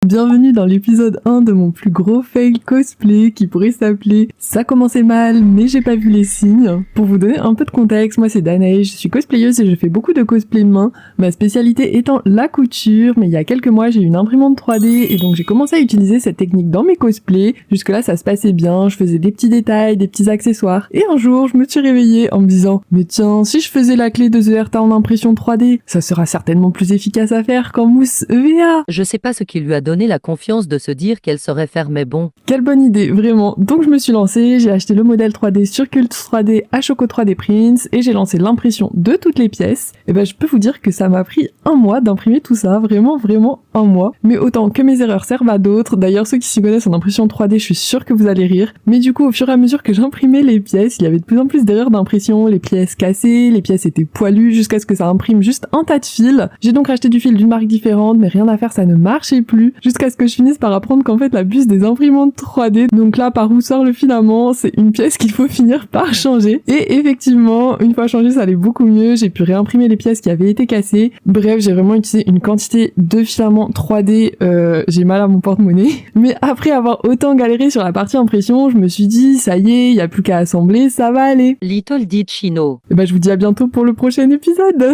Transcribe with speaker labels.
Speaker 1: Bienvenue dans l'épisode 1 de mon plus gros fail cosplay qui pourrait s'appeler Ça commençait mal mais j'ai pas vu les signes. Pour vous donner un peu de contexte, moi c'est Danae, je suis cosplayeuse et je fais beaucoup de cosplay main, ma spécialité étant la couture, mais il y a quelques mois j'ai eu une imprimante 3D et donc j'ai commencé à utiliser cette technique dans mes cosplays. Jusque là ça se passait bien, je faisais des petits détails, des petits accessoires et un jour je me suis réveillée en me disant mais tiens, si je faisais la clé de The Herta en impression 3D, ça sera certainement plus efficace à faire qu'en mousse EVA.
Speaker 2: Je sais pas ce qui lui a donné la confiance de se dire qu'elle saurait faire, mais bon.
Speaker 1: Quelle bonne idée, vraiment. Donc je me suis lancée, j'ai acheté le modèle 3D sur Cult 3D à Choco 3D Prints et j'ai lancé l'impression de toutes les pièces. Et ben je peux vous dire que ça m'a pris un mois d'imprimer tout ça, vraiment un mois. Mais autant que mes erreurs servent à d'autres. D'ailleurs ceux qui s'y connaissent en impression 3D, je suis sûre que vous allez rire. Mais du coup au fur et à mesure que j'imprimais les pièces, il y avait de plus en plus d'erreurs d'impression, les pièces cassées, les pièces étaient poilues jusqu'à ce que ça imprime juste un tas de fils. J'ai donc acheté du fil d'une marque différente, mais rien à faire, ça ne marchait plus. Jusqu'à ce que je finisse par apprendre qu'en fait la puce des imprimantes 3D, donc là par où sort le filament, c'est une pièce qu'il faut finir par changer. Et effectivement, une fois changé, ça allait beaucoup mieux, j'ai pu réimprimer les pièces qui avaient été cassées. Bref, j'ai vraiment utilisé une quantité de filaments 3D, j'ai mal à mon porte-monnaie. Mais après avoir autant galéré sur la partie impression, je me suis dit, ça y est, y a plus qu'à assembler, ça va aller.
Speaker 2: Little did she know.
Speaker 1: Et ben je vous dis à bientôt pour le prochain épisode.